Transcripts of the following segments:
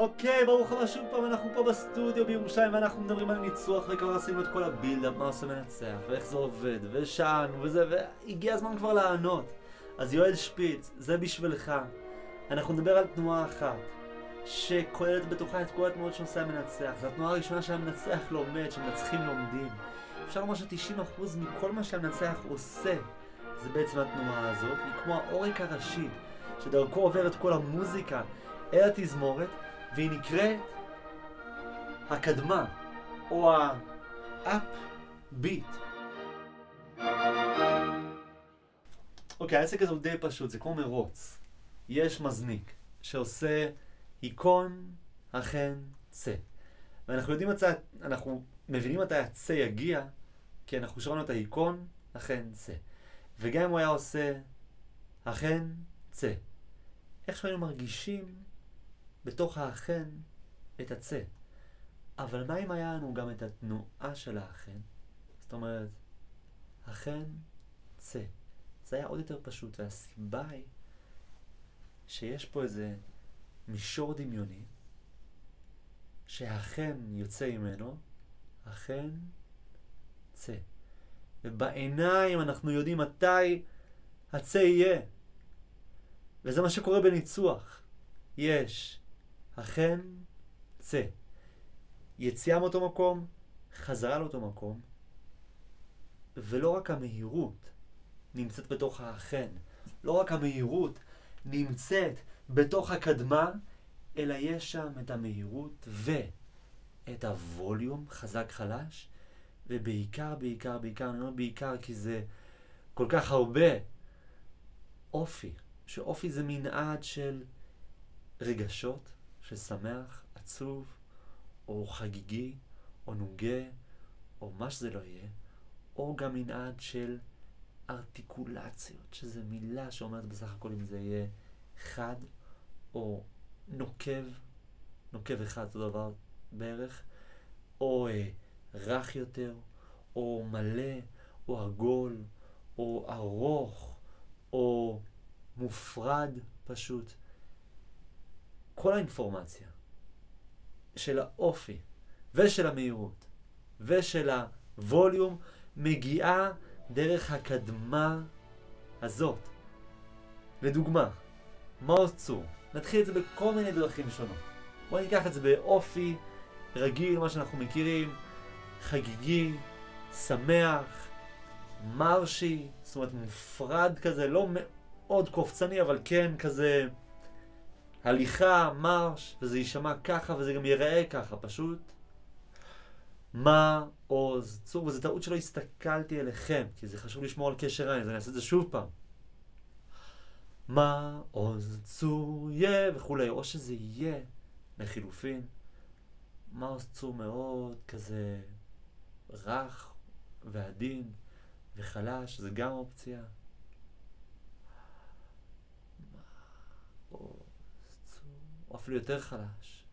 אוקיי, ברוך הבא שוב פעם, אנחנו פה בסטודיו בירושלים ואנחנו מדברים על ניצוח וכבר עשינו את כל הבילדאפ, מה עושה מנצח ואיך זה עובד ושענו וזה, והגיע הזמן כבר לענות. אז יואל שפיץ, זה בשבילך. אנחנו נדבר על תנועה אחת שכוללת בתוכה את כל התנועות שעושה המנצח. זו התנועה הראשונה שהמנצח לומד, שמנצחים לומדים. אפשר לומר ש90% מכל מה שהמנצח עושה זה בעצם התנועה הזאת. היא כמו העורק הראשי שדרכו עוברת כל המוזיקה אל התזמורת, והיא נקראת הקדמה או ה-up-beat. אוקיי, העסק הזה הוא די פשוט, זה כמו מרוץ. יש מזניק שעושה היכון, החן, צא. ואנחנו יודעים אנחנו מבינים מתי הצא יגיע, כי אנחנו שרנו את ההיכון, החן, צא. וגם אם הוא היה עושה החן, צא, איך שהיינו מרגישים בתוך האחן את הצא. אבל מה אם היה לנו גם את התנועה של האחן? זאת אומרת, האחן, צא. זה היה עוד יותר פשוט, והסיבה היא שיש פה איזה מישור דמיוני שהאחן יוצא ממנו, האחן, צא. ובעיניים אנחנו יודעים מתי הצא יהיה. וזה מה שקורה בניצוח. יש החן, צא. יציאה מאותו מקום, חזרה לאותו מקום. ולא רק המהירות נמצאת בתוך החן. לא רק המהירות נמצאת בתוך הקדמה, אלא יש שם את המהירות ואת הווליום, חזק חלש. ובעיקר, אני אומר בעיקר כי זה כל כך הרבה אופי. שאופי זה מנעד של רגשות, של שמח, עצוב, או חגיגי, או נוגה, או מה שזה לא יהיה, או גם מנעד של ארטיקולציות, שזה מילה שאומרת בסך הכל אם זה יהיה חד, או נוקב אחד, אותו דבר בערך, או רך יותר, או מלא, או עגול, או ארוך, או מופרד פשוט. כל האינפורמציה של האופי ושל המהירות ושל הווליום מגיעה דרך הקדמה הזאת. לדוגמה, מעוז צור. נתחיל את זה בכל מיני דרכים שונות. בואו ניקח את זה באופי רגיל, מה שאנחנו מכירים, חגיגי, שמח, מרשי, זאת אומרת מופרד כזה, לא מאוד קופצני, אבל כן כזה הליכה, מרש, וזה יישמע ככה וזה גם ייראה ככה, פשוט מעוז צור. וזה טעות שלא הסתכלתי אליכם, כי זה חשוב לשמור על קשר עין, אז אני אעשה את זה שוב פעם. מעוז צור יהיה וכולי, או שזה יהיה לחילופין. מעוז צור מאוד כזה רך ועדין וחלש, זה גם אופציה. או אפילו יותר חלש.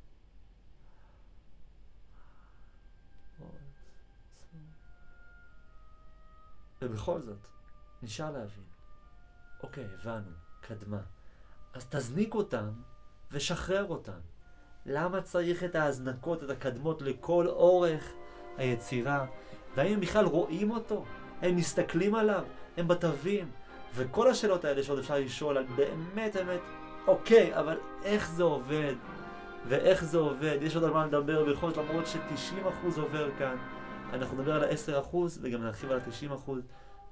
ובכל זאת, נשאר להבין. אוקיי, הבנו, קדמה. אז תזניק אותם ושחרר אותם. למה צריך את ההזנקות, את הקדמות לכל אורך היצירה? והאם הם בכלל רואים אותו? הם מסתכלים עליו? הם בתווים? וכל השאלות האלה שעוד אפשר לשאול על באמת, אוקיי, אבל איך זה עובד? ואיך זה עובד? יש עוד על מה לדבר בכל זאת, למרות ש90% עובר כאן. אנחנו נדבר על ה10% וגם נרחיב על ה90%.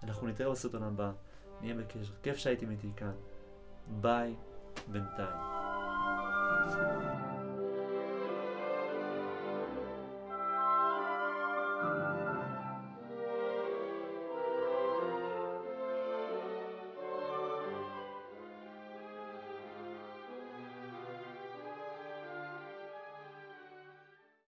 אנחנו נתראה בסרטון הבא. נהיה בקשר. כיף שהייתם איתי כאן. ביי בינתיים.